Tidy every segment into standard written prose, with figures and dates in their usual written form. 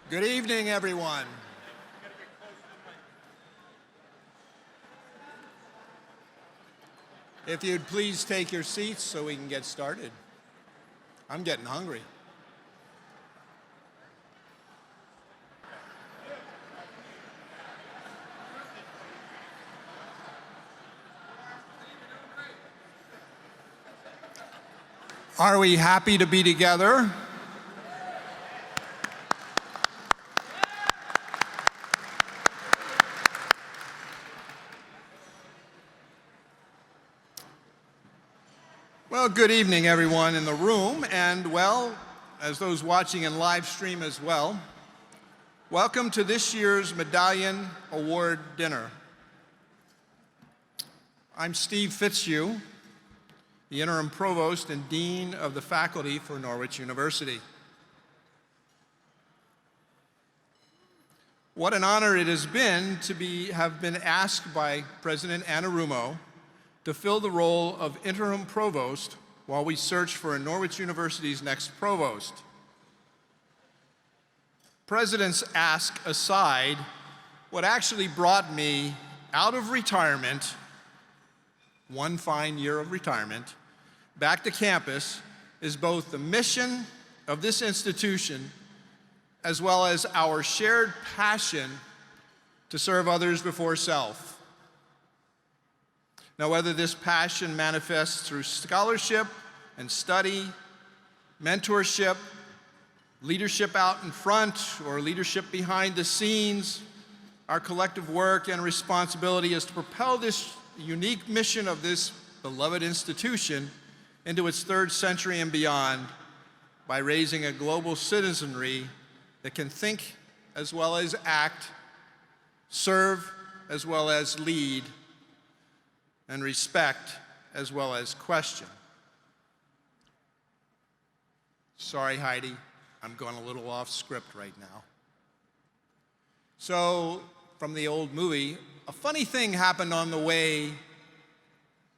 Good evening, everyone. If you'd please take your seats so we can get started. I'm getting hungry. Are we happy to be together? Well, good evening, everyone in the room, and, well, as those watching in live stream as well, welcome to this year's Medallion Award Dinner. I'm Steve Fitzhugh, the Interim Provost and Dean of the Faculty for Norwich University. What an honor it has been to have been asked by President Anarumo to fill the role of interim provost while we search for Norwich University's next provost. President's ask aside, what actually brought me out of retirement, one fine year of retirement, back to campus is both the mission of this institution as well as our shared passion to serve others before self. Now, whether this passion manifests through scholarship and study, mentorship, leadership out in front, or leadership behind the scenes, our collective work and responsibility is to propel this unique mission of this beloved institution into its third century and beyond by raising a global citizenry that can think as well as act, serve as well as lead, and respect as well as question. Sorry, Heidi, I'm going a little off script right now. So, from the old movie, a funny thing happened on the way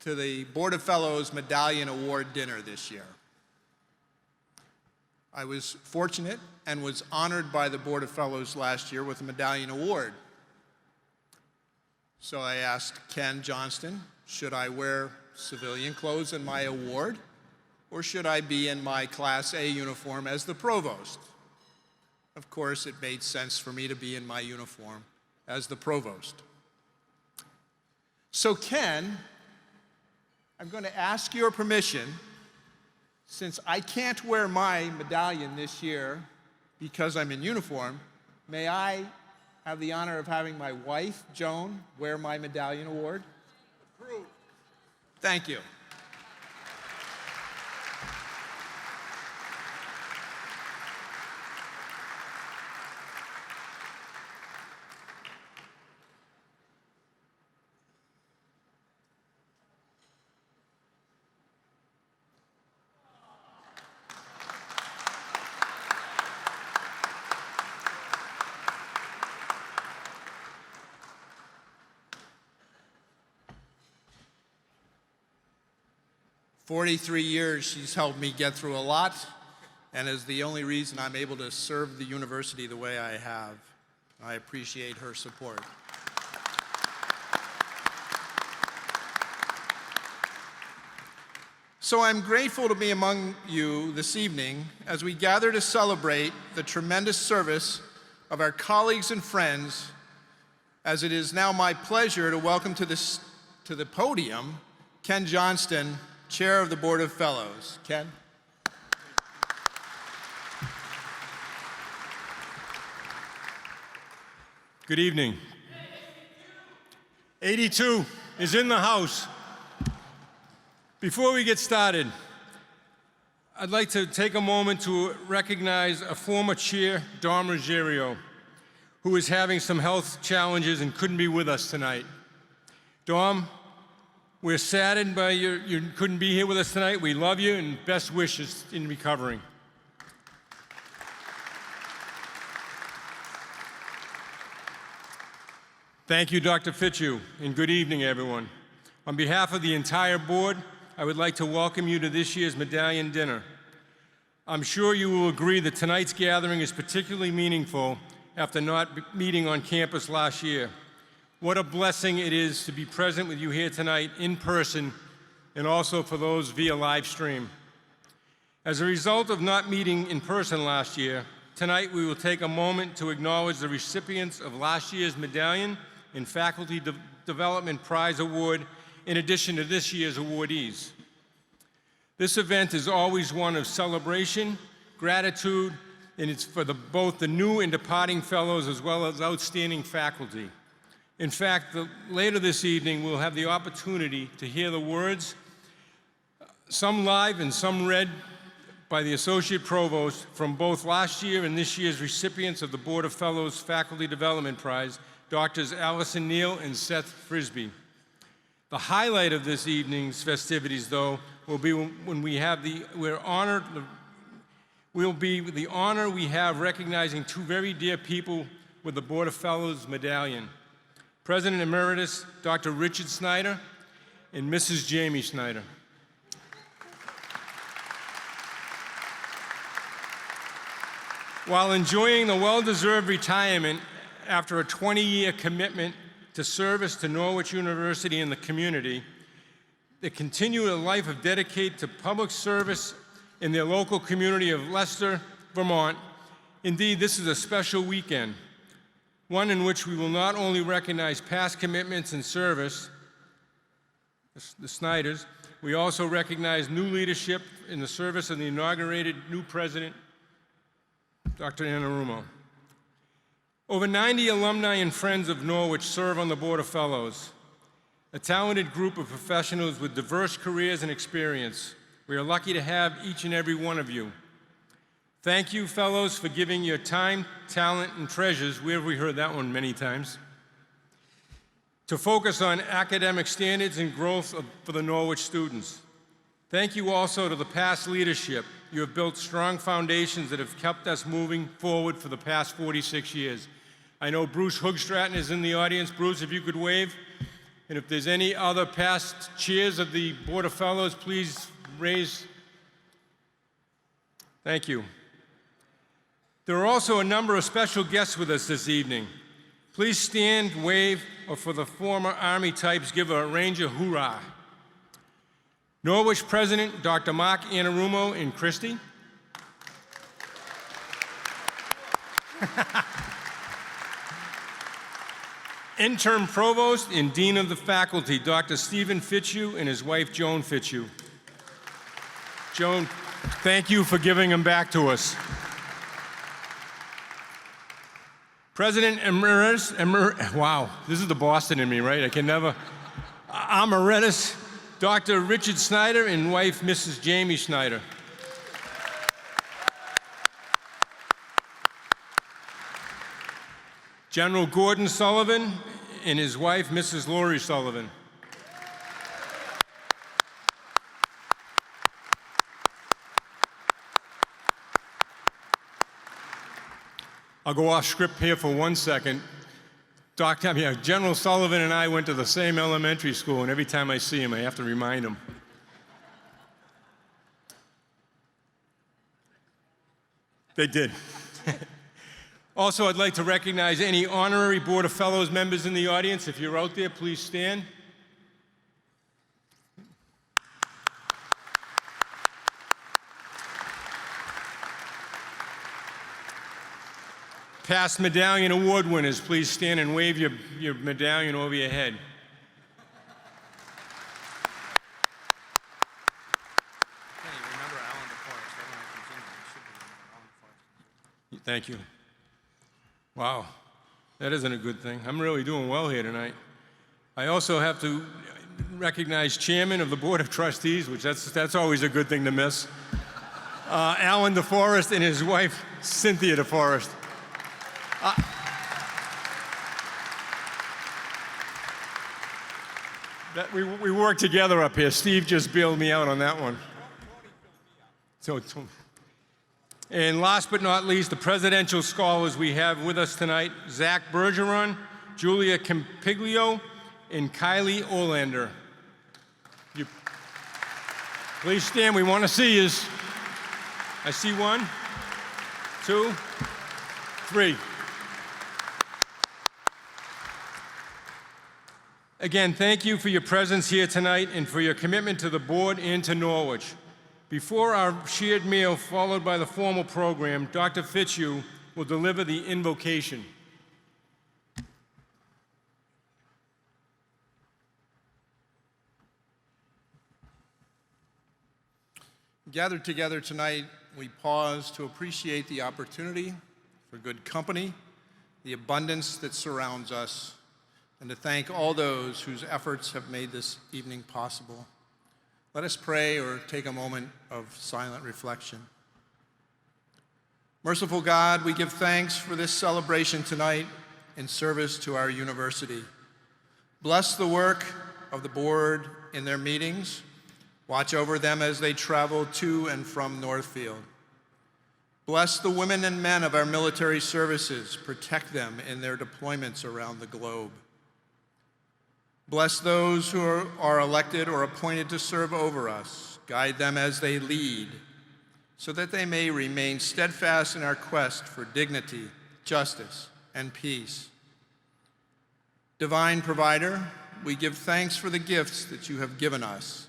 to the Board of Fellows Medallion Award dinner this year. I was fortunate and was honored by the Board of Fellows last year with a Medallion Award. So I asked Ken Johnston, should I wear civilian clothes in my award, or should I be in my Class A uniform as the provost? Of course, it made sense for me to be in my uniform as the provost. So Ken, I'm going to ask your permission, since I can't wear my medallion this year because I'm in uniform, may I have the honor of having my wife, Joan, wear my Medallion Award? Approved. Thank you. For 43 years, she's helped me get through a lot, and is the only reason I'm able to serve the university the way I have. I appreciate her support. So I'm grateful to be among you this evening as we gather to celebrate the tremendous service of our colleagues and friends, as it is now my pleasure to welcome to the podium Ken Johnston, Chair of the Board of Fellows. Ken? Good evening. 82 is in the house. Before we get started, I'd like to take a moment to recognize a former chair, Dom Ruggiero, who is having some health challenges and couldn't be with us tonight. Dom, we're saddened by you couldn't be here with us tonight. We love you and best wishes in recovering. Thank you, Dr. Fitzhugh, and good evening, everyone. On behalf of the entire board, I would like to welcome you to this year's Medallion Dinner. I'm sure you will agree that tonight's gathering is particularly meaningful after not meeting on campus last year. What a blessing it is to be present with you here tonight in person, and also for those via live stream. As a result of not meeting in person last year, tonight we will take a moment to acknowledge the recipients of last year's Medallion and Faculty Development Prize Award, in addition to this year's awardees. This event is always one of celebration, gratitude, and it's for both the new and departing fellows as well as outstanding faculty. In fact, later this evening, we'll have the opportunity to hear the words, some live and some read by the Associate Provost from both last year and this year's recipients of the Board of Fellows Faculty Development Prize, Drs. Allison Neal and Seth Frisbie. The highlight of this evening's festivities, though, will be when we have the honor we have recognizing two very dear people with the Board of Fellows Medallion. President Emeritus Dr. Richard Snyder and Mrs. Jamie Snyder. While enjoying the well-deserved retirement after a 20-year commitment to service to Norwich University and the community, they continue a life of dedicated to public service in their local community of Leicester, Vermont. Indeed, this is a special weekend, one in which we will not only recognize past commitments and service, the Snyders, we also recognize new leadership in the service of the inaugurated new president, Dr. Anarumo. Over 90 alumni and friends of Norwich serve on the Board of Fellows, a talented group of professionals with diverse careers and experience. We are lucky to have each and every one of you. Thank you, fellows, for giving your time, talent, and treasures, where have we heard that one many times, to focus on academic standards and growth for the Norwich students. Thank you also to the past leadership. You have built strong foundations that have kept us moving forward for the past 46 years. I know Bruce Hoogstraten is in the audience. Bruce, if you could wave. And if there's any other past chairs of the Board of Fellows, please raise. Thank you. There are also a number of special guests with us this evening. Please stand, wave, or for the former Army types, give a Ranger hoorah. Norwich President Dr. Mark Anarumo and Christie. Interim Provost and Dean of the Faculty, Dr. Stephen Fitzhugh and his wife, Joan Fitzhugh. Joan, thank you for giving them back to us. President Emeritus, wow, this is the Boston in me, right? I can never. Emeritus, Dr. Richard Snyder and wife, Mrs. Jamie Snyder. General Gordon Sullivan and his wife, Mrs. Lori Sullivan. I'll go off script here for 1 second. General Sullivan and I went to the same elementary school, and every time I see him, I have to remind him. They did. Also, I'd like to recognize any honorary Board of Fellows members in the audience. If you're out there, please stand. Past Medallion Award winners, please stand and wave your medallion over your head. Thank you. Wow, that isn't a good thing. I'm really doing well here tonight. I also have to recognize Chairman of the Board of Trustees, which that's always a good thing to miss. Alan DeForest and his wife, Cynthia DeForest. We work together up here. Steve just bailed me out on that one. And last but not least, the presidential scholars we have with us tonight, Zach Bergeron, Julia Campiglio, and Kylie Olander. Please stand, we want to see you. I see 1, 2, 3. Again, thank you for your presence here tonight and for your commitment to the board and to Norwich. Before our shared meal, followed by the formal program, Dr. Fitzhugh will deliver the invocation. Gathered together tonight, we pause to appreciate the opportunity for good company, the abundance that surrounds us, and to thank all those whose efforts have made this evening possible. Let us pray or take a moment of silent reflection. Merciful God, we give thanks for this celebration tonight in service to our university. Bless the work of the board in their meetings. Watch over them as they travel to and from Northfield. Bless the women and men of our military services. Protect them in their deployments around the globe. Bless those who are elected or appointed to serve over us. Guide them as they lead, so that they may remain steadfast in our quest for dignity, justice, and peace. Divine Provider, we give thanks for the gifts that you have given us.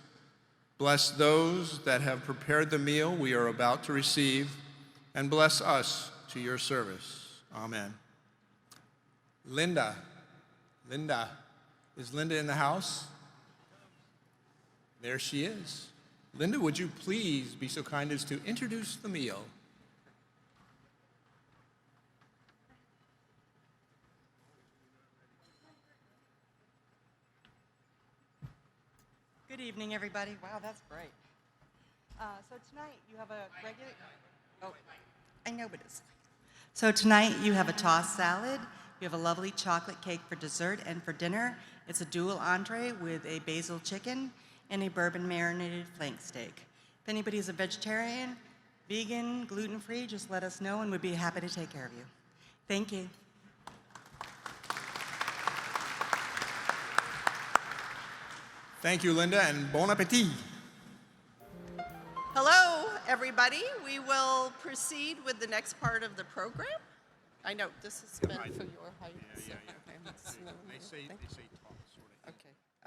Bless those that have prepared the meal we are about to receive, and bless us to your service. Amen. Linda. Is Linda in the house? There she is. Linda, would you please be so kind as to introduce the meal? Good evening, everybody. Wow, that's great. So tonight you have a regular, oh, I know what it is. So tonight you have a tossed salad, you have a lovely chocolate cake for dessert and for dinner. It's a dual entree with a basil chicken and a bourbon marinated flank steak. If anybody's a vegetarian, vegan, gluten-free, just let us know and we'd be happy to take care of you. Thank you. Thank you, Linda, and bon appetit. Hello, everybody. We will proceed with the next part of the program. I know this is meant for your height. They say tall, sort of.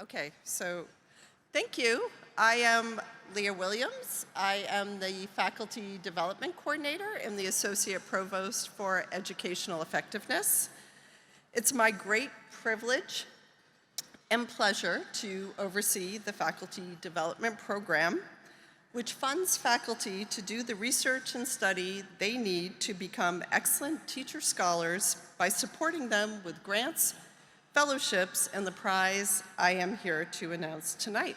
Okay, so thank you. I am Leah Williams. I am the Faculty Development Coordinator and the Associate Provost for Educational Effectiveness. It's my great privilege and pleasure to oversee the Faculty Development Program, which funds faculty to do the research and study they need to become excellent teacher scholars by supporting them with grants, fellowships, and the prize I am here to announce tonight.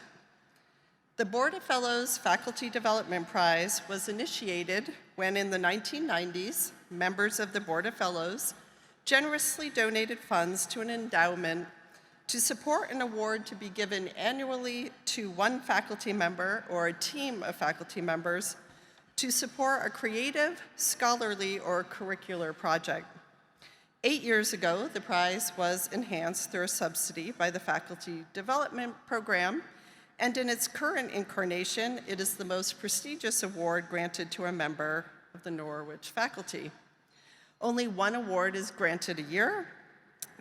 The Board of Fellows Faculty Development Prize was initiated when in the 1990s, members of the Board of Fellows generously donated funds to an endowment to support an award to be given annually to one faculty member or a team of faculty members to support a creative, scholarly, or curricular project. 8 years ago, the prize was enhanced through a subsidy by the Faculty Development Program, and in its current incarnation, it is the most prestigious award granted to a member of the Norwich faculty. Only one award is granted a year.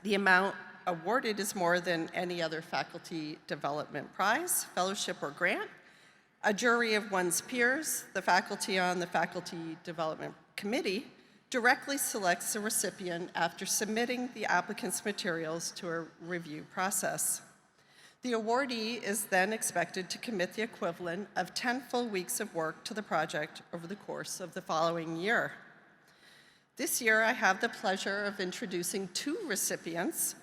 The amount awarded is more than any other faculty development prize, fellowship, or grant. A jury of one's peers, the faculty on the Faculty Development Committee, directly selects the recipient after submitting the applicant's materials to a review process. The awardee is then expected to commit the equivalent of 10 full weeks of work to the project over the course of the following year. This year, I have the pleasure of introducing two recipients.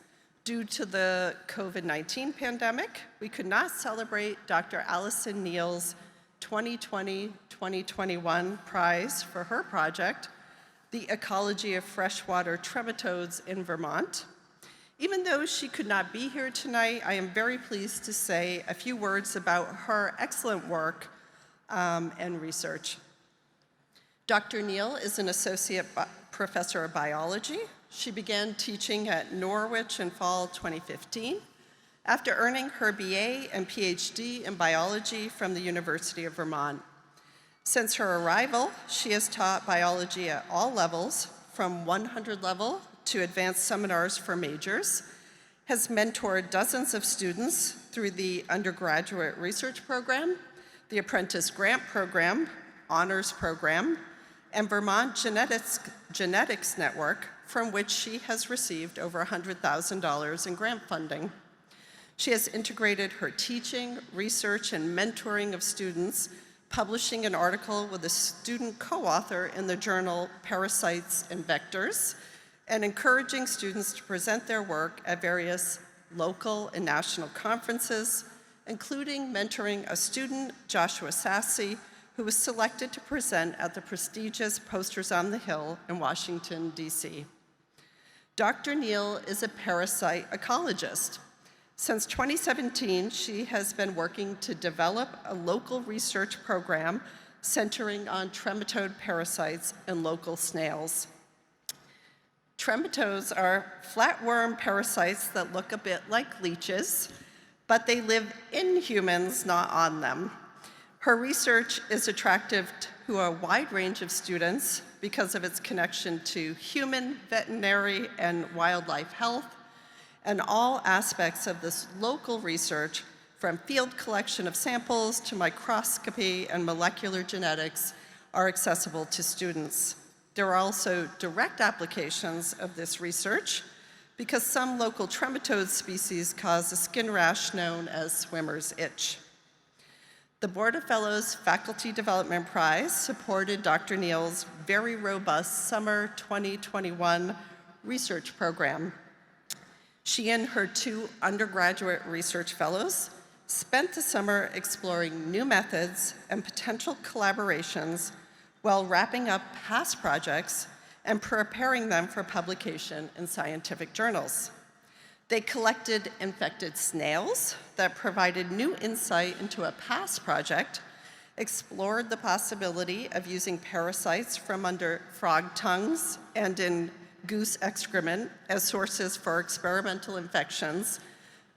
Due to the COVID-19 pandemic, we could not celebrate Dr. Allison Neal's 2020-2021 prize for her project, The Ecology of Freshwater Trematodes in Vermont. Even though she could not be here tonight, I am very pleased to say a few words about her excellent work and research. Dr. Neal is an associate professor of biology. She began teaching at Norwich in fall 2015 after earning her BA and PhD in biology from the University of Vermont. Since her arrival, she has taught biology at all levels, from 100 level to advanced seminars for majors, has mentored dozens of students through the undergraduate research program, the apprentice grant program, honors program, and Vermont Genetics Network, from which she has received over $100,000 in grant funding. She has integrated her teaching, research, and mentoring of students, publishing an article with a student co-author in the journal Parasites and Vectors, and encouraging students to present their work at various local and national conferences, including mentoring a student, Joshua Sassy, who was selected to present at the prestigious Posters on the Hill in Washington, D.C. Dr. Neal is a parasite ecologist. Since 2017, she has been working to develop a local research program centering on trematode parasites in local snails. Trematodes are flatworm parasites that look a bit like leeches, but they live in humans, not on them. Her research is attractive to a wide range of students because of its connection to human, veterinary, and wildlife health, and all aspects of this local research, from field collection of samples to microscopy and molecular genetics, are accessible to students. There are also direct applications of this research because some local trematode species cause a skin rash known as swimmer's itch. The Board of Fellows Faculty Development Prize supported Dr. Neal's very robust summer 2021 research program. She and her 2 undergraduate research fellows spent the summer exploring new methods and potential collaborations while wrapping up past projects and preparing them for publication in scientific journals. They collected infected snails that provided new insight into a past project, explored the possibility of using parasites from under frog tongues and in goose excrement as sources for experimental infections,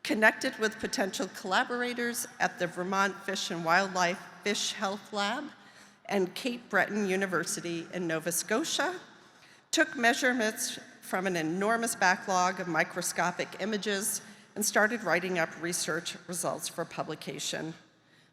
connected with potential collaborators at the Vermont Fish and Wildlife Fish Health Lab and Cape Breton University in Nova Scotia, took measurements from an enormous backlog of microscopic images, and started writing up research results for publication.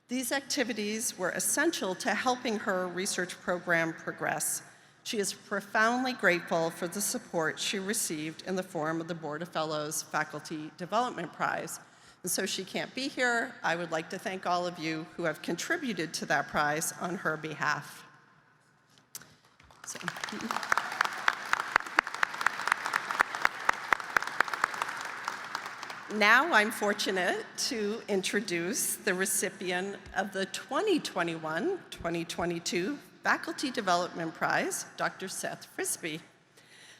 These activities were essential to helping her research program progress. She is profoundly grateful for the support she received in the form of the Board of Fellows Faculty Development Prize. And so she can't be here. I would like to thank all of you who have contributed to that prize on her behalf. So. Now I'm fortunate to introduce the recipient of the 2021-2022 Faculty Development Prize, Dr. Seth Frisbie.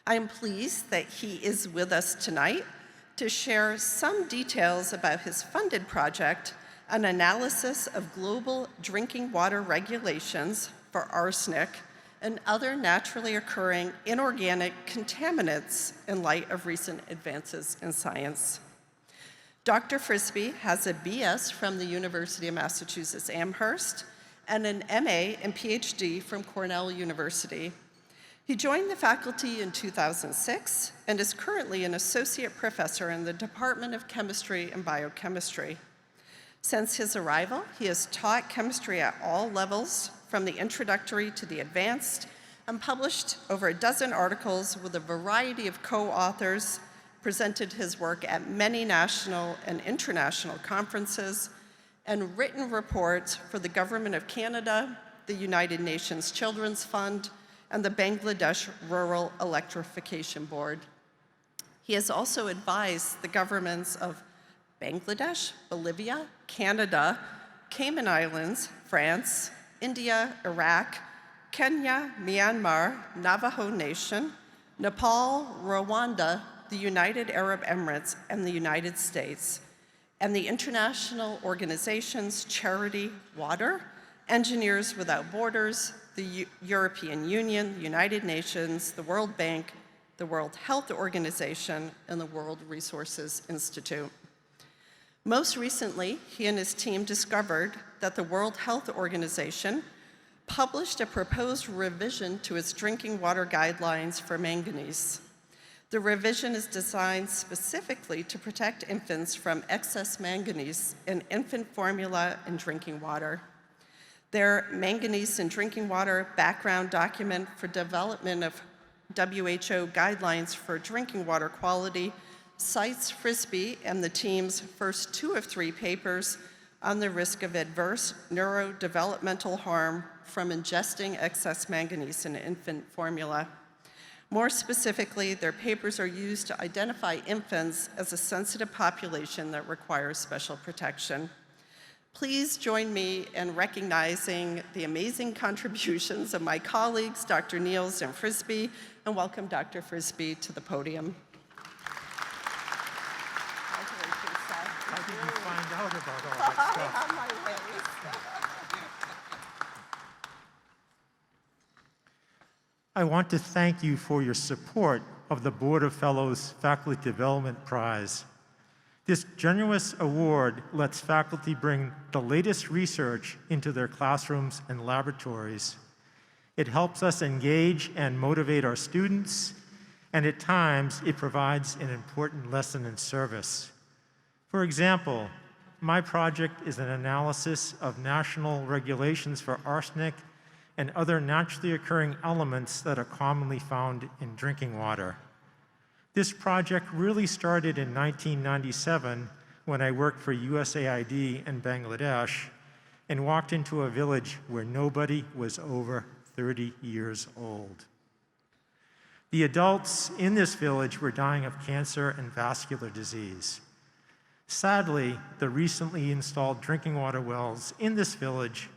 I am pleased that he is with us tonight to share some details about his funded project, an analysis of global drinking water regulations for arsenic and other naturally occurring inorganic contaminants in light of recent advances in science. Dr. Frisbie has a BS from the University of Massachusetts Amherst and an MA and PhD from Cornell University. He joined the faculty in 2006 and is currently an associate professor in the Department of Chemistry and Biochemistry. Since his arrival, he has taught chemistry at all levels, from the introductory to the advanced, and published over a dozen articles with a variety of co-authors, presented his work at many national and international conferences, and written reports for the Government of Canada, the United Nations Children's Fund, and the Bangladesh Rural Electrification Board. He has also advised the governments of Bangladesh, Bolivia, Canada, Cayman Islands, France, India, Iraq, Kenya, Myanmar, Navajo Nation, Nepal, Rwanda, the United Arab Emirates, and the United States, and the international organizations Charity Water, Engineers Without Borders, the European Union, the United Nations, the World Bank, the World Health Organization, and the World Resources Institute. Most recently, he and his team discovered that the World Health Organization published a proposed revision to its drinking water guidelines for manganese. The revision is designed specifically to protect infants from excess manganese in infant formula and drinking water. Their manganese in drinking water background document for development of WHO guidelines for drinking water quality cites Frisbie and the team's first 2 of 3 papers on the risk of adverse neurodevelopmental harm from ingesting excess manganese in infant formula. More specifically, their papers are used to identify infants as a sensitive population that requires special protection. Please join me in recognizing the amazing contributions of my colleagues, Dr. Niels and Frisbie, and welcome Dr. Frisbie to the podium. How did you find out about all that stuff? On my way. I want to thank you for your support of the Board of Fellows Faculty Development Prize. This generous award lets faculty bring the latest research into their classrooms and laboratories. It helps us engage and motivate our students, and at times it provides an important lesson in service. For example, my project is an analysis of national regulations for arsenic and other naturally occurring elements that are commonly found in drinking water. This project really started in 1997 when I worked for USAID in Bangladesh and walked into a village where nobody was over 30 years old. The adults in this village were dying of cancer and vascular disease. Sadly, the recently installed drinking water wells in this village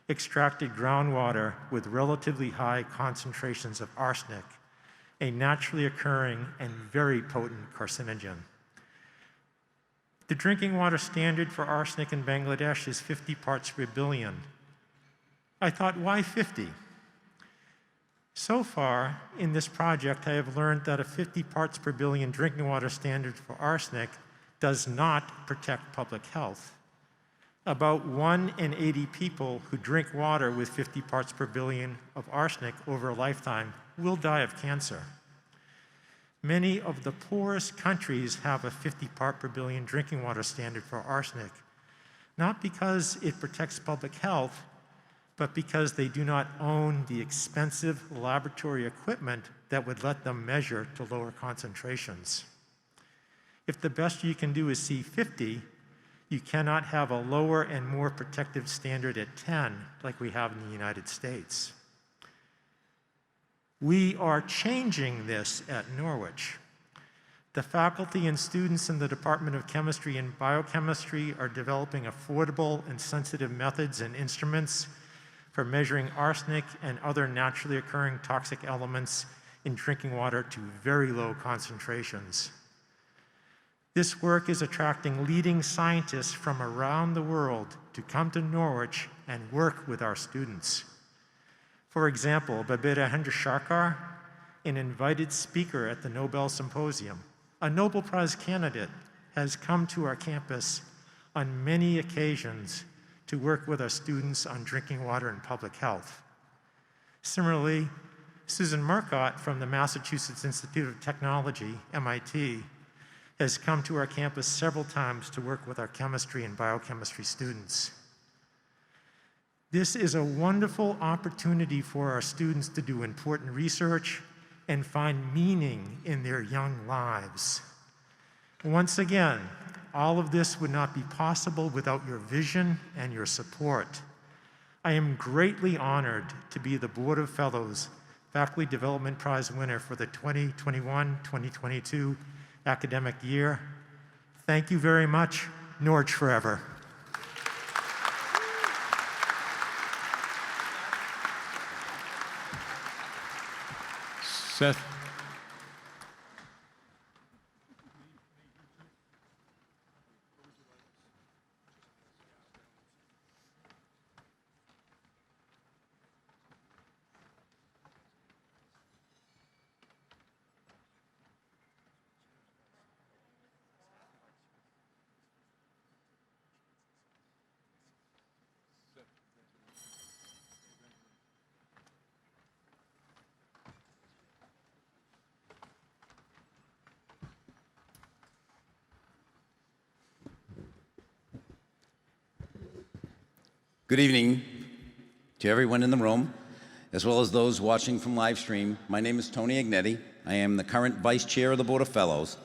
extracted groundwater with relatively high concentrations of arsenic, a naturally occurring and very potent carcinogen. The drinking water standard for arsenic in Bangladesh is 50 parts per billion. I thought, why 50? So far in this project, I have learned that a 50 parts per billion drinking water standard for arsenic does not protect public health. About 1 in 80 people who drink water with 50 parts per billion of arsenic over a lifetime will die of cancer. Many of the poorest countries have a 50 part per billion drinking water standard for arsenic, not because it protects public health, but because they do not own the expensive laboratory equipment that would let them measure to lower concentrations. If the best you can do is see 50, you cannot have a lower and more protective standard at 10 like we have in the United States. We are changing this at Norwich. The faculty and students in the Department of Chemistry and Biochemistry are developing affordable and sensitive methods and instruments for measuring arsenic and other naturally occurring toxic elements in drinking water to very low concentrations. This work is attracting leading scientists from around the world to come to Norwich and work with our students. For example, Babita Hendersharkar, an invited speaker at the Nobel Symposium, a Nobel Prize candidate, has come to our campus on many occasions to work with our students on drinking water and public health. Similarly, Susan Murcott from the Massachusetts Institute of Technology, MIT, has come to our campus several times to work with our chemistry and biochemistry students. This is a wonderful opportunity for our students to do important research and find meaning in their young lives. Once again, all of this would not be possible without your vision and your support. I am greatly honored to be the Board of Fellows Faculty Development Prize winner for the 2021-2022 academic year. Thank you very much. Norwich forever. Seth. Good evening to everyone in the room, as well as those watching from live stream. My name is Tony Agnetti. I am the current Vice Chair of the Board of Fellows.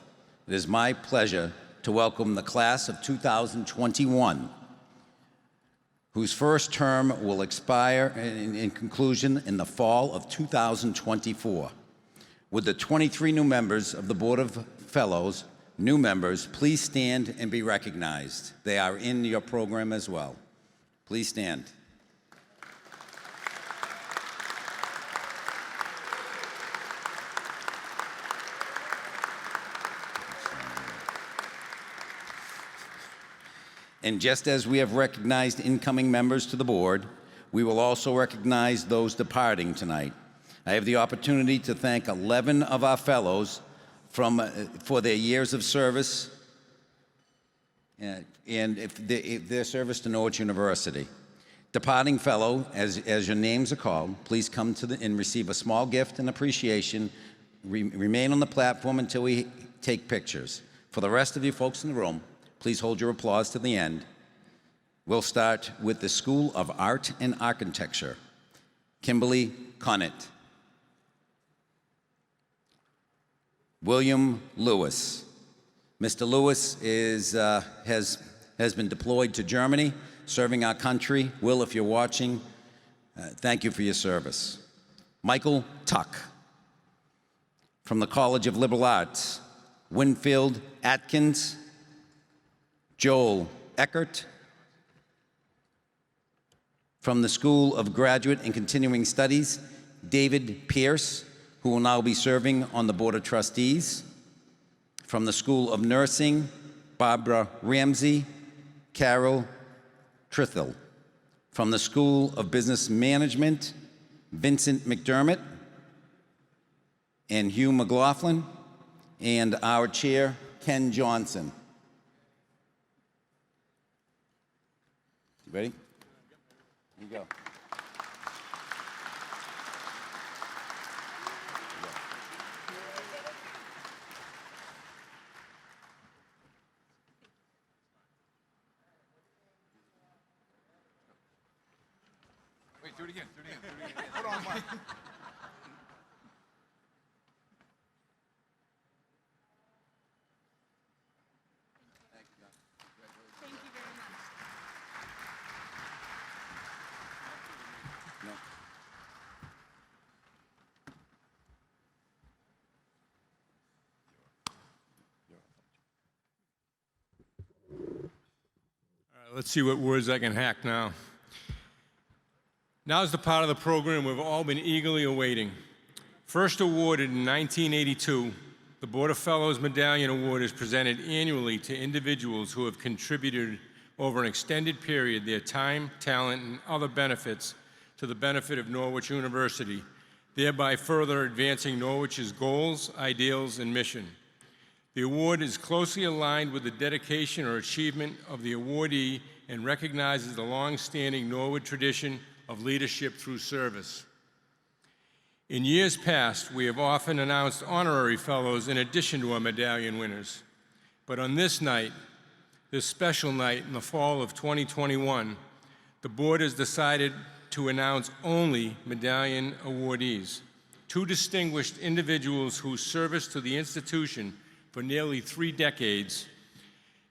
It is my pleasure to welcome the class of 2021, whose first term will expire in conclusion in the fall of 2024. Would the 23 new members of the Board of Fellows, new members, please stand and be recognized. They are in your program as well. Please stand. And just as we have recognized incoming members to the board, we will also recognize those departing tonight. I have the opportunity to thank 11 of our fellows for their years of service and their service to Norwich University. Departing fellow, as your names are called, please come and receive a small gift and appreciation. Remain on the platform until we take pictures. For the rest of you folks in the room, please hold your applause to the end. We'll start with the School of Art and Architecture. Kimberly Conant. William Lewis. Mr. Lewis has been deployed to Germany, serving our country. Will, if you're watching, thank you for your service. Michael Tuck. From the College of Liberal Arts. Winfield Atkins. Joel Eckert. From the School of Graduate and Continuing Studies, David Pierce, who will now be serving on the Board of Trustees. From the School of Nursing, Barbara Ramsey, Carol Trithel. From the School of Business Management, Vincent McDermott and Hugh McLaughlin, and our chair, Ken Johnson. You ready? Here you go. Wait, do it again. Hold on, Mike. Let's see what words I can hack now. Now's the part of the program we've all been eagerly awaiting. First awarded in 1982, the Board of Fellows Medallion Award is presented annually to individuals who have contributed over an extended period their time, talent, and other benefits to the benefit of Norwich University, thereby further advancing Norwich's goals, ideals, and mission. The award is closely aligned with the dedication or achievement of the awardee and recognizes the long-standing Norwood tradition of leadership through service. In years past, we have often announced honorary fellows in addition to our medallion winners. But on this night, this special night in the fall of 2021, the board has decided to announce only medallion awardees, two distinguished individuals whose service to the institution for nearly 3 decades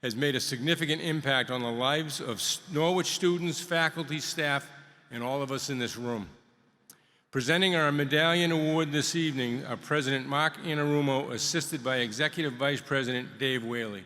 has made a significant impact on the lives of Norwich students, faculty, staff, and all of us in this room. Presenting our Medallion Award this evening are President Mark Anarumo, assisted by Executive Vice President Dave Whaley.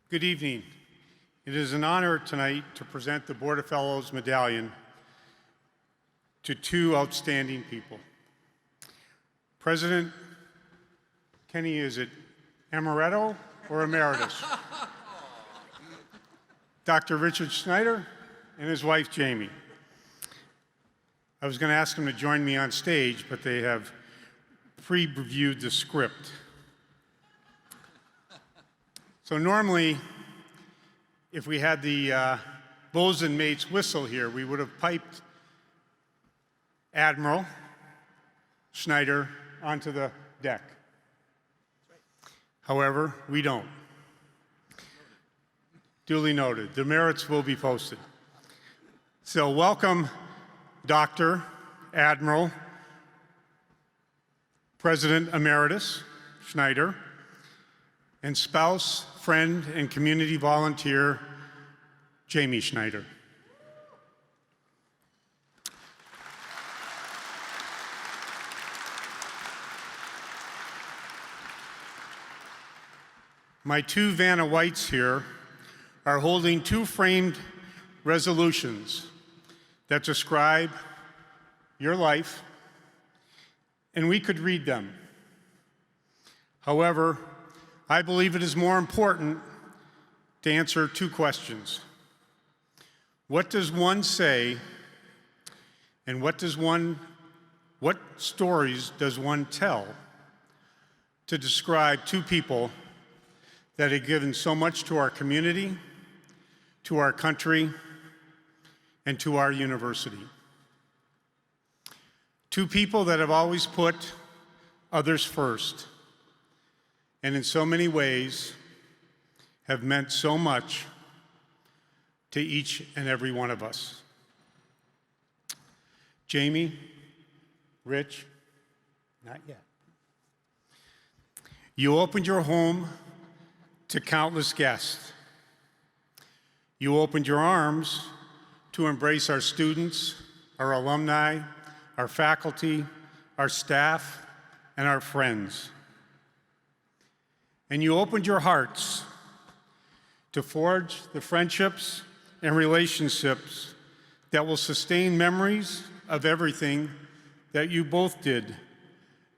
Good evening. It is an honor tonight to present the Board of Fellows Medallion to two outstanding people. President Kenny, is it Amaretto or Emeritus? Dr. Richard Schneider and his wife, Jamie. I was going to ask them to join me on stage, but they have pre-reviewed the script. So normally, if we had the bosun mate's whistle here, we would have piped Admiral Schneider onto the deck. However, we don't. Duly noted. The merits will be posted. So welcome, Dr. Admiral, President Emeritus Schneider, and spouse, friend, and community volunteer, Jamie Schneider. My two Vanna Whites here are holding two framed resolutions that describe your life, and we could read them. However, I believe it is more important to answer two questions. What does one say, and what stories does one tell to describe two people that have given so much to our community, to our country, and to our university? Two people that have always put others first, and in so many ways have meant so much to each and every one of us. Jamie, Rich, not yet. You opened your home to countless guests. You opened your arms to embrace our students, our alumni, our faculty, our staff, and our friends. And you opened your hearts to forge the friendships and relationships that will sustain memories of everything that you both did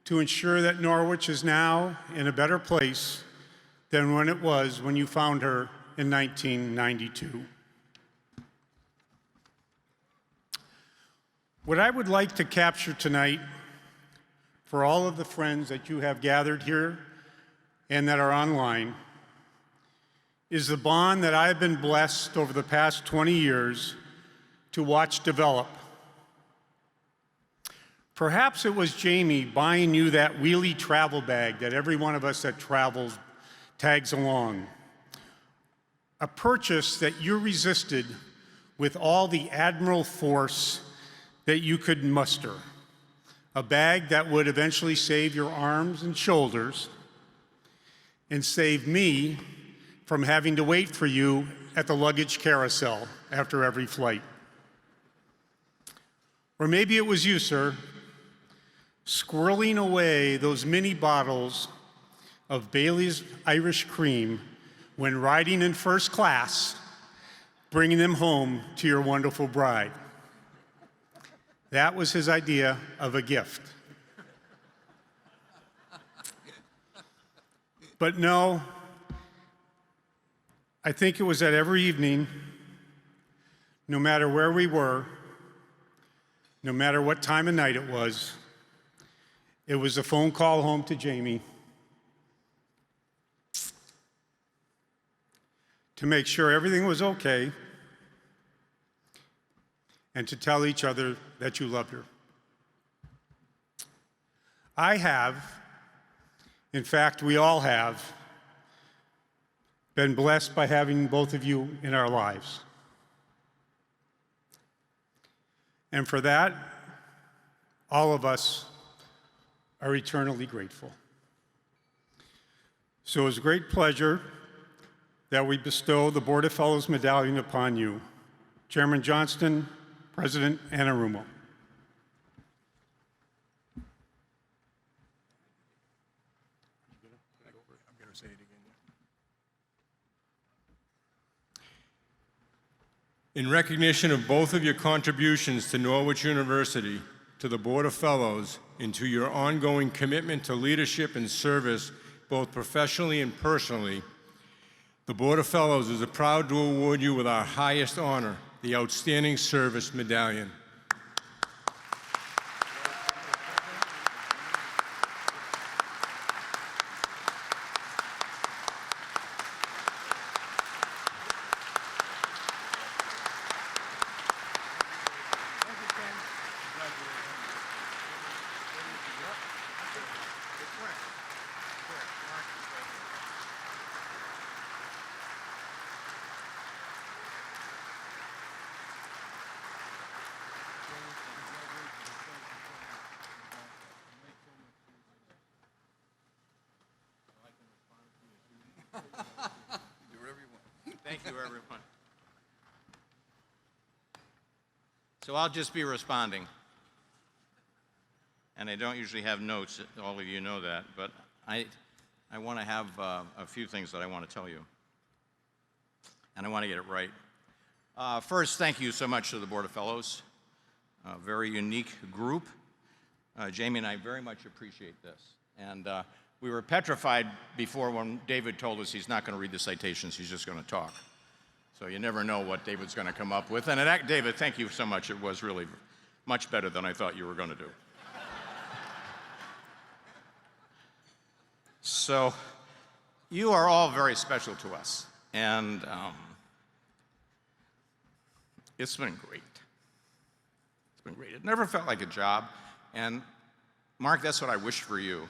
to ensure that Norwich is now in a better place than when it was when you found her in 1992. What I would like to capture tonight for all of the friends that you have gathered here and that are online is the bond that I've been blessed over the past 20 years to watch develop. Perhaps it was Jamie buying you that wheelie travel bag that every one of us that travels tags along. A purchase that you resisted with all the admiral force that you could muster. A bag that would eventually save your arms and shoulders and save me from having to wait for you at the luggage carousel after every flight. Or maybe it was you, sir, squirreling away those mini bottles of Bailey's Irish Cream when riding in first class, bringing them home to your wonderful bride. That was his idea of a gift. But no, I think it was that every evening, no matter where we were, no matter what time of night it was a phone call home to Jamie to make sure everything was okay and to tell each other that you loved her. I have, in fact, we all have, been blessed by having both of you in our lives. And for that, all of us are eternally grateful. So it's a great pleasure that we bestow the Board of Fellows Medallion upon you. Chairman Johnston, President Anarumo. In recognition of both of your contributions to Norwich University, to the Board of Fellows, and to your ongoing commitment to leadership and service, both professionally and personally, the Board of Fellows is proud to award you with our highest honor, the Outstanding Service Medallion. Thank you, everyone. So I'll just be responding. And I don't usually have notes, all of you know that, but I want to have a few things that I want to tell you. And I want to get it right. First, thank you so much to the Board of Fellows, a very unique group. Jamie and I very much appreciate this. And we were petrified before when David told us he's not going to read the citations, he's just going to talk. So you never know what David's going to come up with. And David, thank you so much. It was really much better than I thought you were going to do. So you are all very special to us. And it's been great. It's been great. It never felt like a job. And Mark, that's what I wish for you.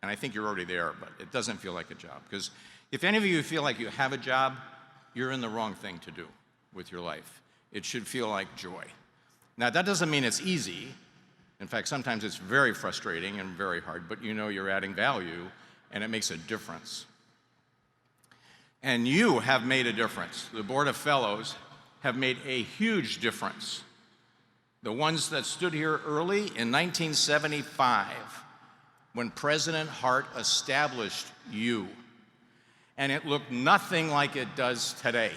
And I think you're already there, but it doesn't feel like a job. Because if any of you feel like you have a job, you're in the wrong thing to do with your life. It should feel like joy. Now, that doesn't mean it's easy. In fact, sometimes it's very frustrating and very hard, but you know you're adding value, and it makes a difference. And you have made a difference. The Board of Fellows have made a huge difference. The ones that stood here early in 1975, when President Hart established you, and it looked nothing like it does today.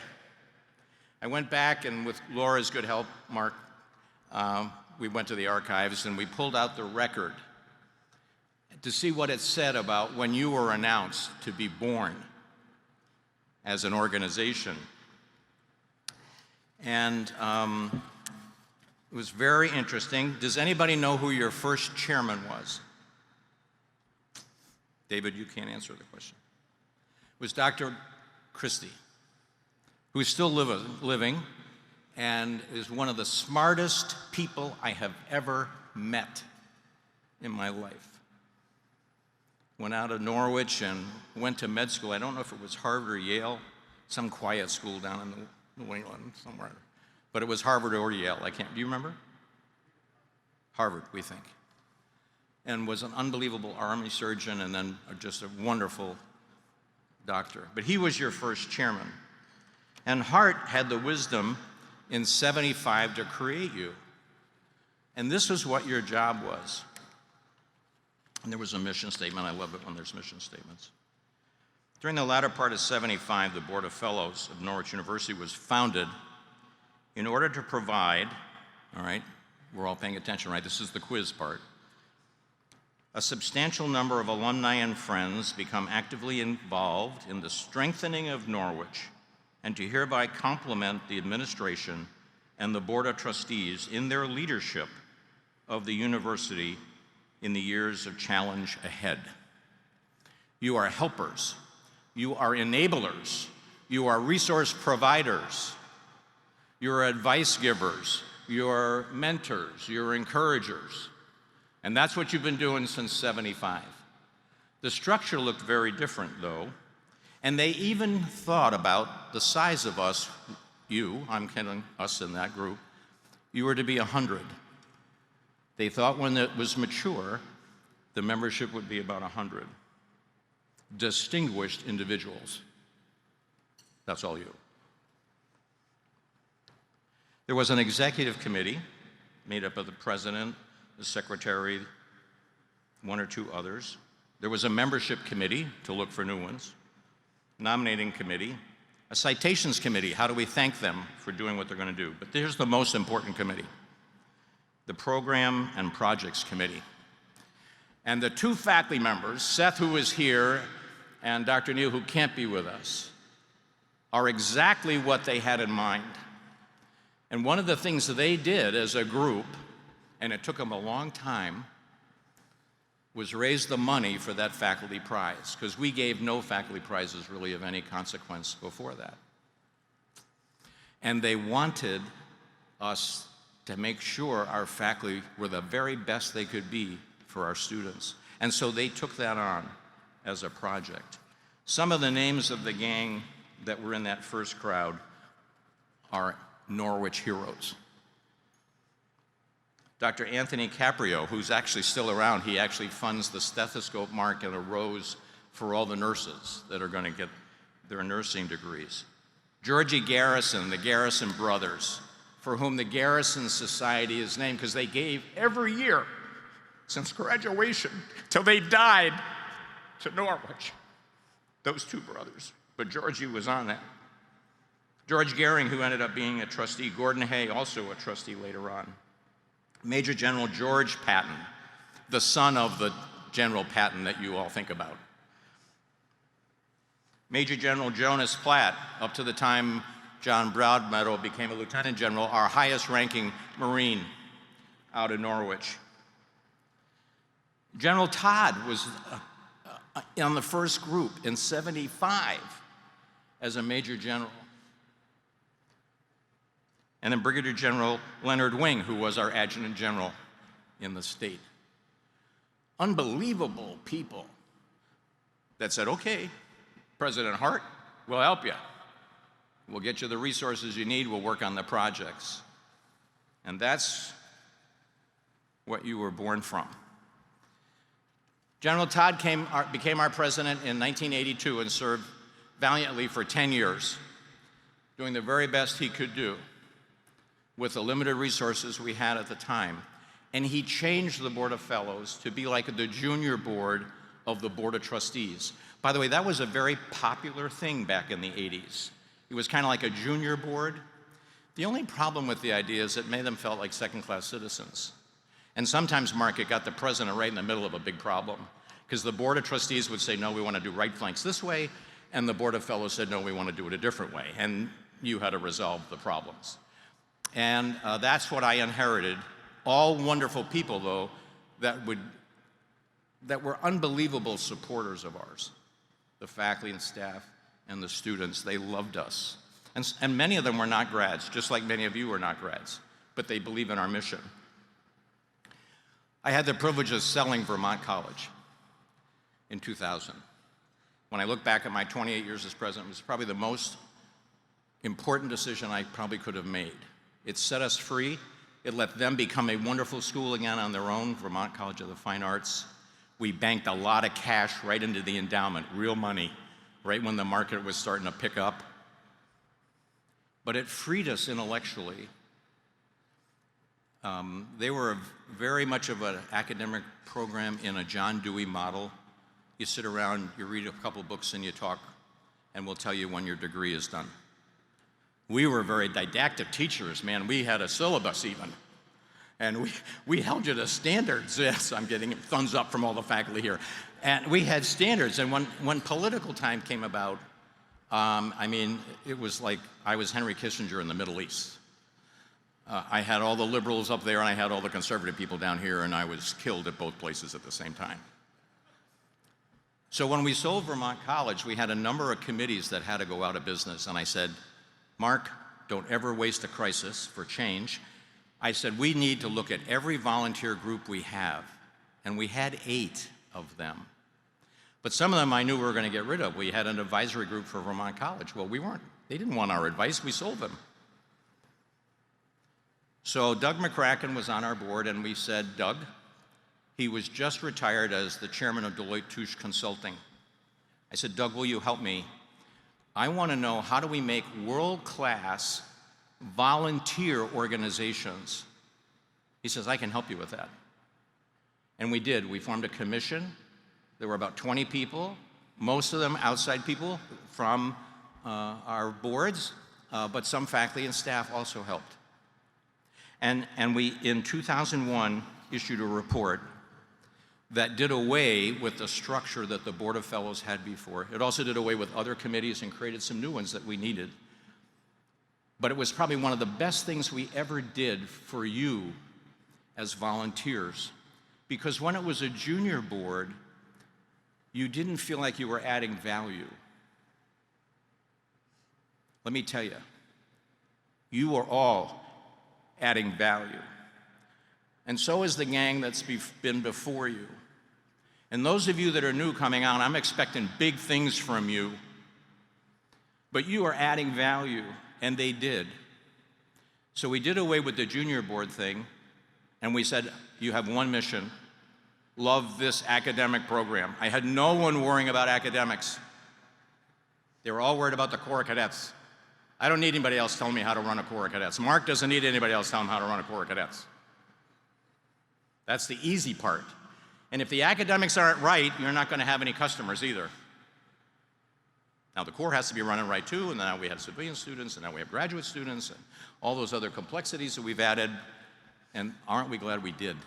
I went back, and with Laura's good help, Mark, we went to the archives and we pulled out the record to see what it said about when you were announced to be born as an organization. And it was very interesting. Does anybody know who your first chairman was? David, you can't answer the question. It was Dr. Christie, who's still living and is one of the smartest people I have ever met in my life. Went out of Norwich and went to med school. I don't know if it was Harvard or Yale, some quiet school down in New England somewhere. But it was Harvard or Yale, I can't, do you remember? Harvard, we think. And was an unbelievable army surgeon and then just a wonderful doctor. But he was your first chairman. And Hart had the wisdom in '75 to create you. And this is what your job was. And there was a mission statement. I love it when there's mission statements. During the latter part of '75, the Board of Fellows of Norwich University was founded in order to provide, all right, we're all paying attention, right? This is the quiz part. A substantial number of alumni and friends become actively involved in the strengthening of Norwich, and to hereby compliment the administration and the Board of Trustees in their leadership of the university in the years of challenge ahead. You are helpers, you are enablers, you are resource providers, you're advice givers, you're mentors, you're encouragers. And that's what you've been doing since '75. The structure looked very different, though, and they even thought about the size of us, you, I'm counting us in that group, you were to be 100. They thought when it was mature, the membership would be about 100. Distinguished individuals. That's all you. There was an executive committee made up of the president, the secretary, one or two others. There was a membership committee to look for new ones, nominating committee, a citations committee. How do we thank them for doing what they're going to do? But here's the most important committee, the program and projects committee. And the two faculty members, Seth, who is here, and Dr. Neal, who can't be with us, are exactly what they had in mind. And one of the things that they did as a group, and it took them a long time, was raise the money for that faculty prize, because we gave no faculty prizes really of any consequence before that. And they wanted us to make sure our faculty were the very best they could be for our students. And so they took that on as a project. Some of the names of the gang that were in that first crowd are Norwich heroes. Dr. Anthony Caprio, who's actually still around, he actually funds the stethoscope mark and a rose for all the nurses that are going to get their nursing degrees. Georgie Garrison, the Garrison brothers, for whom the Garrison Society is named because they gave every year since graduation till they died to Norwich. Those two brothers, but Georgie was on that. George Gehring, who ended up being a trustee, Gordon Hay, also a trustee later on. Major General George Patton, the son of the General Patton that you all think about. Major General Jonas Platt, up to the time John Broadmeadow became a lieutenant general, our highest ranking Marine out of Norwich. General Todd was on the first group in '75 as a major general. And then Brigadier General Leonard Wing, who was our adjutant general in the state. Unbelievable people that said, okay, President Hart, we'll help you. We'll get you the resources you need, we'll work on the projects. And that's what you were born from. General Todd became our president in 1982 and served valiantly for 10 years, doing the very best he could do with the limited resources we had at the time. And he changed the Board of Fellows to be like the junior board of the Board of Trustees. By the way, that was a very popular thing back in the 80s. It was kind of like a junior board. The only problem with the idea is it made them feel like second-class citizens. And sometimes, Mark, it got the president right in the middle of a big problem, because the Board of Trustees would say, no, we want to do right flanks this way, and the Board of Fellows said, no, we want to do it a different way. And you had to resolve the problems. And that's what I inherited. All wonderful people, though, that were unbelievable supporters of ours. The faculty and staff and the students, they loved us. And many of them were not grads, just like many of you were not grads, but they believe in our mission. I had the privilege of selling Vermont College in 2000. When I look back at my 28 years as president, it was probably the most important decision I probably could have made. It set us free. It let them become a wonderful school again on their own, Vermont College of the Fine Arts. We banked a lot of cash right into the endowment, real money, right when the market was starting to pick up. But it freed us intellectually. They were very much of an academic program in a John Dewey model. You sit around, you read a couple books, and you talk, and we'll tell you when your degree is done. We were very didactic teachers, man. We had a syllabus even. And we held you to standards. Yes, I'm getting thumbs up from all the faculty here. And we had standards. And when political time came about, I mean, it was like I was Henry Kissinger in the Middle East. I had all the liberals up there, and I had all the conservative people down here, and I was killed at both places at the same time. So when we sold Vermont College, we had a number of committees that had to go out of business. And I said, Mark, don't ever waste a crisis for change. I said, we need to look at every volunteer group we have. And we had 8 of them. But some of them I knew we were going to get rid of. We had an advisory group for Vermont College. Well, we weren't. They didn't want our advice. We sold them. So Doug McCracken was on our board, and we said, Doug, he was just retired as the chairman of Deloitte Touche Consulting. I said, Doug, will you help me? I want to know, how do we make world-class volunteer organizations? He says, I can help you with that. And we did. We formed a commission. There were about 20 people, most of them outside people from our boards, but some faculty and staff also helped. And we, in 2001, issued a report that did away with the structure that the Board of Fellows had before. It also did away with other committees and created some new ones that we needed. But it was probably one of the best things we ever did for you as volunteers, because when it was a junior board, you didn't feel like you were adding value. Let me tell you, you are all adding value. And so is the gang that's been before you. And those of you that are new coming on, I'm expecting big things from you. But you are adding value, and they did. So we did away with the junior board thing, and we said, you have one mission: love this academic program. I had no one worrying about academics. They were all worried about the Corps of Cadets. I don't need anybody else telling me how to run a Corps of Cadets. Mark doesn't need anybody else telling him how to run a Corps of Cadets. That's the easy part. And if the academics aren't right, you're not going to have any customers either. Now, the Corps has to be running right too, and now we have civilian students, and now we have graduate students, and all those other complexities that we've added, and aren't we glad we did?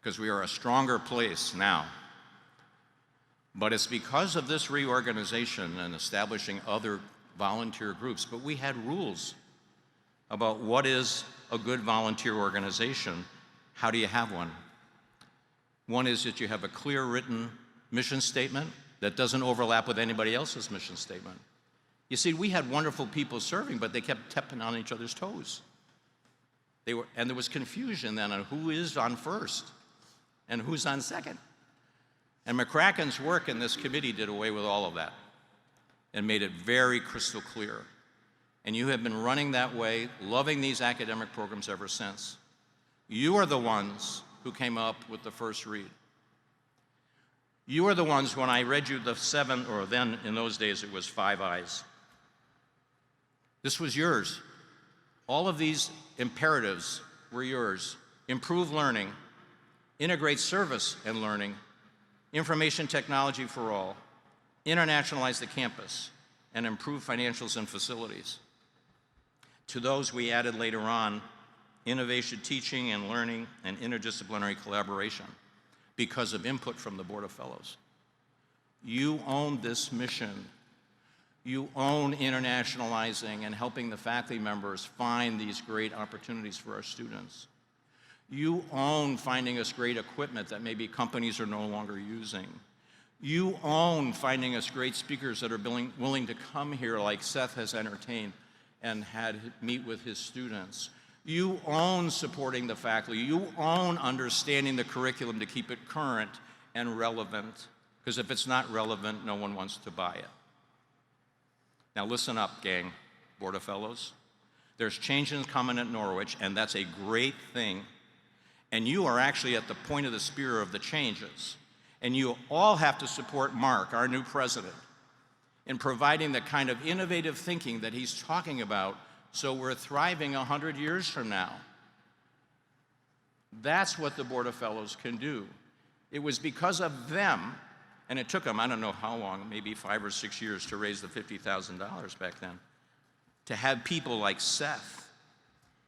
Because we are a stronger place now. But it's because of this reorganization and establishing other volunteer groups, but we had rules about what is a good volunteer organization. How do you have one? One is that you have a clear written mission statement that doesn't overlap with anybody else's mission statement. You see, we had wonderful people serving, but they kept stepping on each other's toes. And there was confusion then on who is on first and who's on second. And McCracken's work in this committee did away with all of that and made it very crystal clear. And you have been running that way, loving these academic programs ever since. You are the ones who came up with the first read. You are the ones, when I read you the 7, or then in those days it was 5 eyes. This was yours. All of these imperatives were yours. Improve learning, integrate service and learning, information technology for all, internationalize the campus, and improve financials and facilities. To those we added later on, innovation teaching and learning and interdisciplinary collaboration, because of input from the Board of Fellows. You own this mission. You own internationalizing and helping the faculty members find these great opportunities for our students. You own finding us great equipment that maybe companies are no longer using. You own finding us great speakers that are willing to come here, like Seth has entertained and had meet with his students. You own supporting the faculty. You own understanding the curriculum to keep it current and relevant, because if it's not relevant, no one wants to buy it. Now listen up, gang, Board of Fellows. There's changes coming at Norwich, and that's a great thing. And you are actually at the point of the spear of the changes. And you all have to support Mark, our new president, in providing the kind of innovative thinking that he's talking about, so we're thriving 100 years from now. That's what the Board of Fellows can do. It was because of them, and it took them, I don't know how long, maybe 5 or 6 years to raise the $50,000 back then, to have people like Seth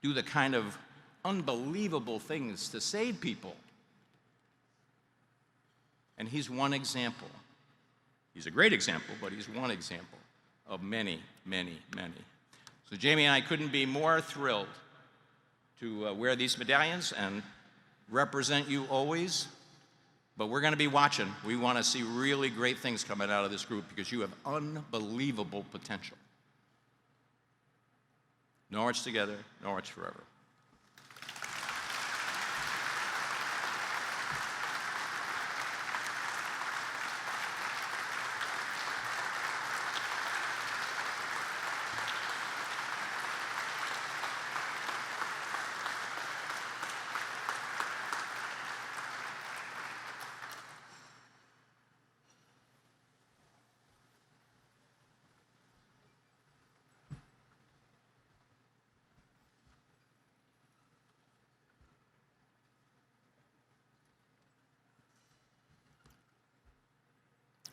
do the kind of unbelievable things to save people. And he's one example. He's a great example, but he's one example of many, many, many. So Jamie and I couldn't be more thrilled to wear these medallions and represent you always, but we're going to be watching. We want to see really great things coming out of this group because you have unbelievable potential. Norwich together, Norwich forever.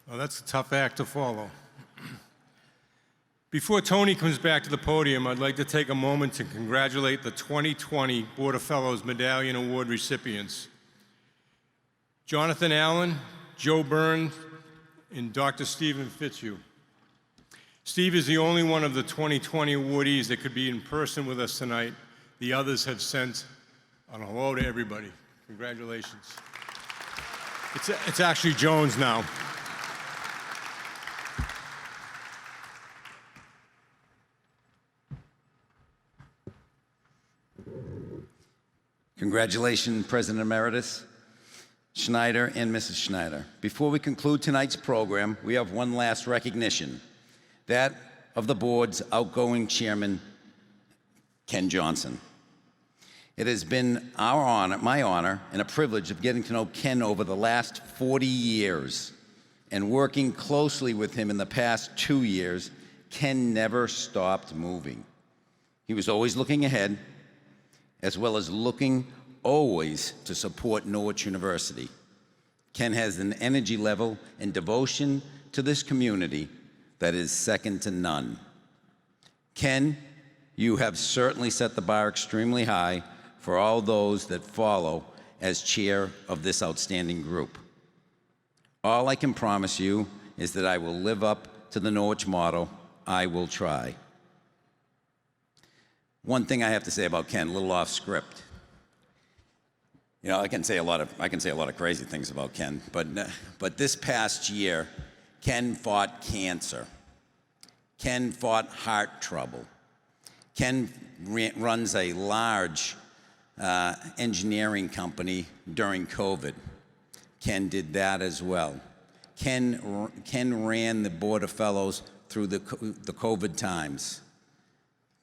Well, that's a tough act to follow. Before Tony comes back to the podium, I'd like to take a moment to congratulate the 2020 Board of Fellows Medallion Award recipients. Jonathan Allen, Joe Burns, and Dr. Stephen Fitzhugh. Steve is the only one of the 2020 awardees that could be in person with us tonight. The others have sent a hello to everybody. Congratulations. It's actually Jones now. Congratulations, President Emeritus. Schneider and Mrs. Schneider. Before we conclude tonight's program, we have one last recognition, that of the board's outgoing chairman, Ken Johnson. It has been my honor and a privilege of getting to know Ken over the last 40 years and working closely with him in the past 2 years. Ken never stopped moving. He was always looking ahead, as well as looking always to support Norwich University. Ken has an energy level and devotion to this community that is second to none. Ken, you have certainly set the bar extremely high for all those that follow as chair of this outstanding group. All I can promise you is that I will live up to the Norwich motto, I will try. One thing I have to say about Ken, a little off script. You know, I can say a lot of crazy things about Ken, but this past year, Ken fought cancer. Ken fought heart trouble. Ken runs a large engineering company during COVID. Ken did that as well. Ken ran the Board of Fellows through the COVID times.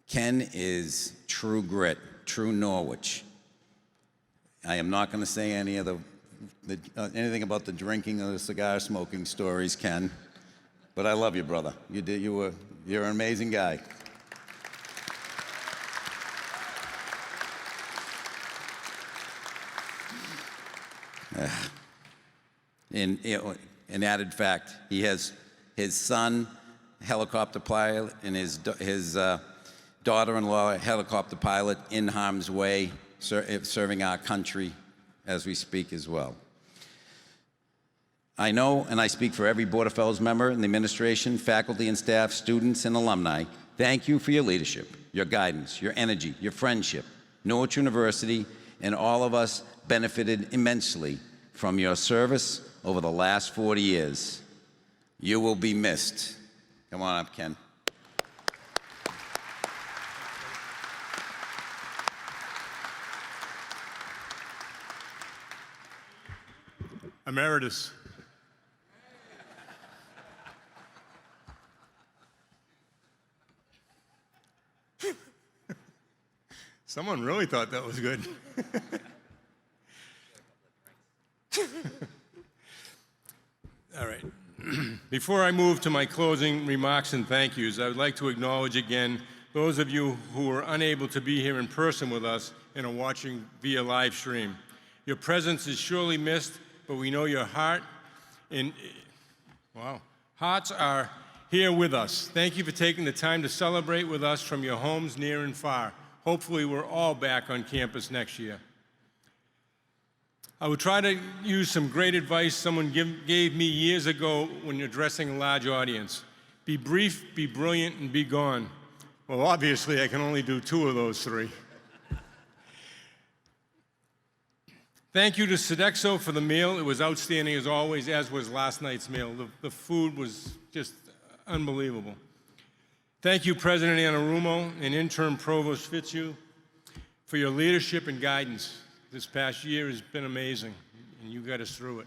Ken is true grit, true Norwich. I am not going to say anything about the drinking or the cigar smoking stories, Ken, but I love you, brother. You're an amazing guy. An added fact, he has his son, helicopter pilot, and his daughter-in-law, helicopter pilot, in harm's way, serving our country as we speak as well. I know, and I speak for every Board of Fellows member in the administration, faculty and staff, students and alumni, thank you for your leadership, your guidance, your energy, your friendship. Norwich University and all of us benefited immensely from your service over the last 40 years. You will be missed. Come on up, Ken. Emeritus. Someone really thought that was good. All right. Before I move to my closing remarks and thank yous, I would like to acknowledge again those of you who were unable to be here in person with us and are watching via live stream. Your presence is surely missed, but we know your hearts are here with us. Thank you for taking the time to celebrate with us from your homes near and far. Hopefully we're all back on campus next year. I would try to use some great advice someone gave me years ago when addressing a large audience. Be brief, be brilliant, and be gone. Well, obviously, I can only do 2 of those 3. Thank you to Sodexo for the meal. It was outstanding as always, as was last night's meal. The food was just unbelievable. Thank you, President Anarumo and Interim Provost Fitzhugh, for your leadership and guidance. This past year has been amazing, and you got us through it.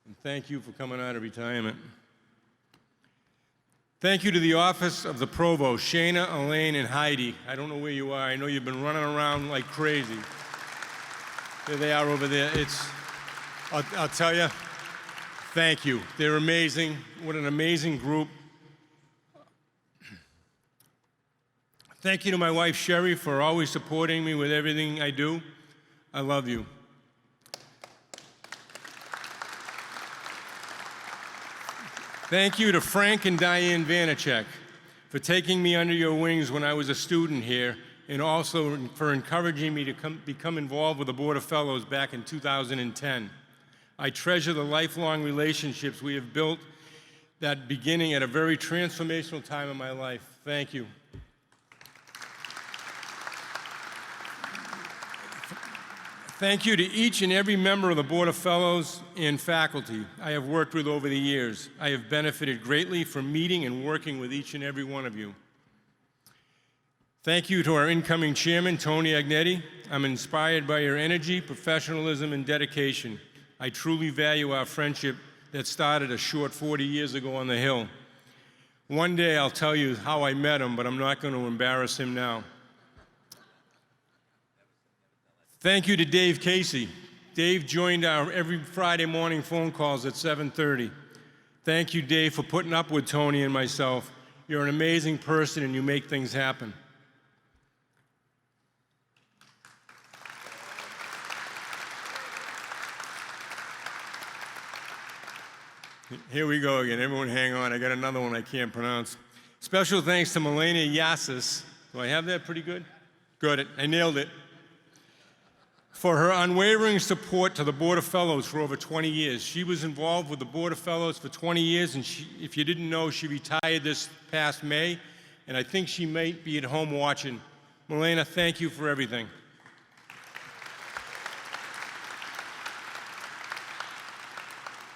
And thank you for coming out of retirement. Thank you to the Office of the Provost, Shana, Elaine, and Heidi. I don't know where you are. I know you've been running around like crazy. There they are over there. I'll tell you, thank you. They're amazing. What an amazing group. Thank you to my wife, Sherry, for always supporting me with everything I do. I love you. Thank you to Frank and Diane Vanacek for taking me under your wings when I was a student here, and also for encouraging me to become involved with the Board of Fellows back in 2010. I treasure the lifelong relationships we have built, that beginning at a very transformational time in my life. Thank you. Thank you to each and every member of the Board of Fellows and faculty I have worked with over the years. I have benefited greatly from meeting and working with each and every one of you. Thank you to our incoming chairman, Tony Agnetti. I'm inspired by your energy, professionalism, and dedication. I truly value our friendship that started a short 40 years ago on the Hill. One day I'll tell you how I met him, but I'm not going to embarrass him now. Thank you to Dave Casey. Dave joined our every Friday morning phone calls at 7:30. Thank you, Dave, for putting up with Tony and myself. You're an amazing person and you make things happen. Here we go again. Everyone hang on. I got another one I can't pronounce. Special thanks to Melania Yassis. Do I have that pretty good? Good. I nailed it. For her unwavering support to the Board of Fellows for over 20 years. She was involved with the Board of Fellows for 20 years, and if you didn't know, she retired this past May, and I think she might be at home watching. Melania, thank you for everything.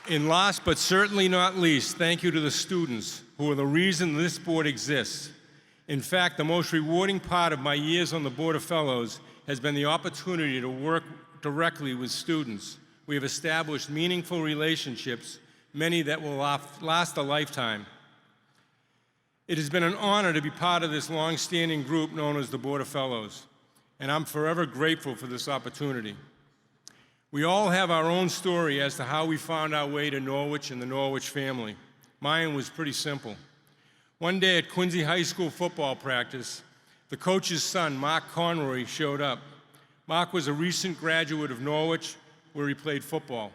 And last but certainly not least, thank you to the students who are the reason this board exists. In fact, the most rewarding part of my years on the Board of Fellows has been the opportunity to work directly with students. We have established meaningful relationships, many that will last a lifetime. It has been an honor to be part of this long-standing group known as the Board of Fellows, and I'm forever grateful for this opportunity. We all have our own story as to how we found our way to Norwich and the Norwich family. Mine was pretty simple. One day at Quincy High School football practice, the coach's son, Mark Conroy, showed up. Mark was a recent graduate of Norwich, where he played football.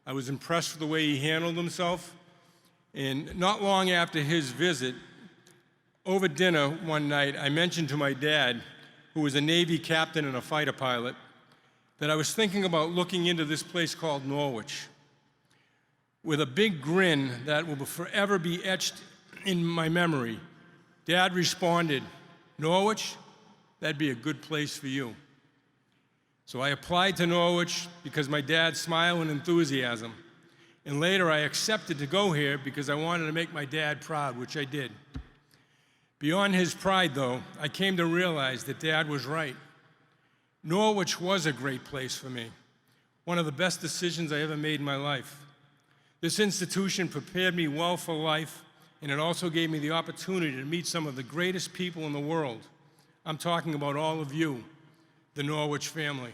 I was impressed with the way he handled himself, and not long after his visit, over dinner one night, I mentioned to my dad, who was a Navy captain and a fighter pilot, that I was thinking about looking into this place called Norwich. With a big grin that will forever be etched in my memory, Dad responded, "Norwich, that'd be a good place for you." So I applied to Norwich because my dad's smile and enthusiasm. And later I accepted to go here because I wanted to make my dad proud, which I did. Beyond his pride, though, I came to realize that Dad was right. Norwich was a great place for me, one of the best decisions I ever made in my life. This institution prepared me well for life, and it also gave me the opportunity to meet some of the greatest people in the world. I'm talking about all of you, the Norwich family.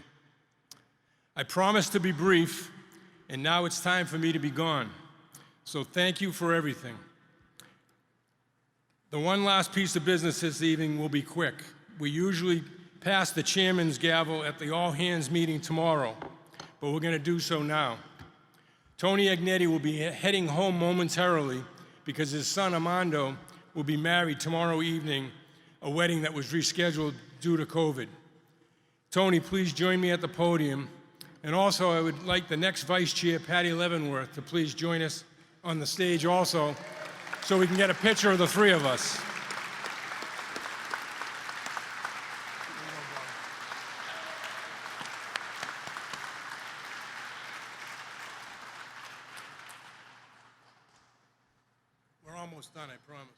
I promised to be brief, and now it's time for me to be gone. So thank you for everything. The one last piece of business this evening will be quick. We usually pass the chairman's gavel at the all-hands meeting tomorrow, but we're going to do so now. Tony Agnetti will be heading home momentarily because his son Armando will be married tomorrow evening, a wedding that was rescheduled due to COVID. Tony, please join me at the podium. And also, I would like the next vice chair, Patty Leavenworth, to please join us on the stage also, so we can get a picture of the three of us. We're almost done, I promise.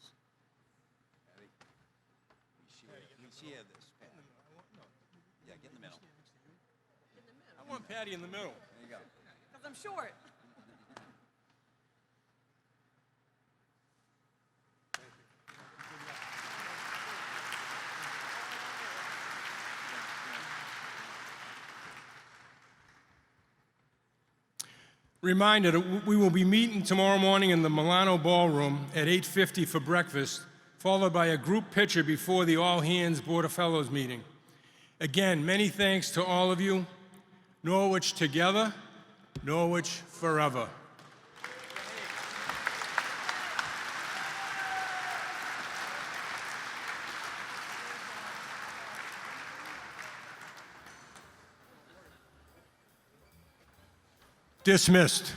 Share this. Yeah, get in the middle. I want Patty in the middle. There you go. Because I'm short. Reminder that we will be meeting tomorrow morning in the Milano Ballroom at 8:50 for breakfast, followed by a group picture before the all-hands Board of Fellows meeting. Again, many thanks to all of you. Norwich together, Norwich forever. Dismissed.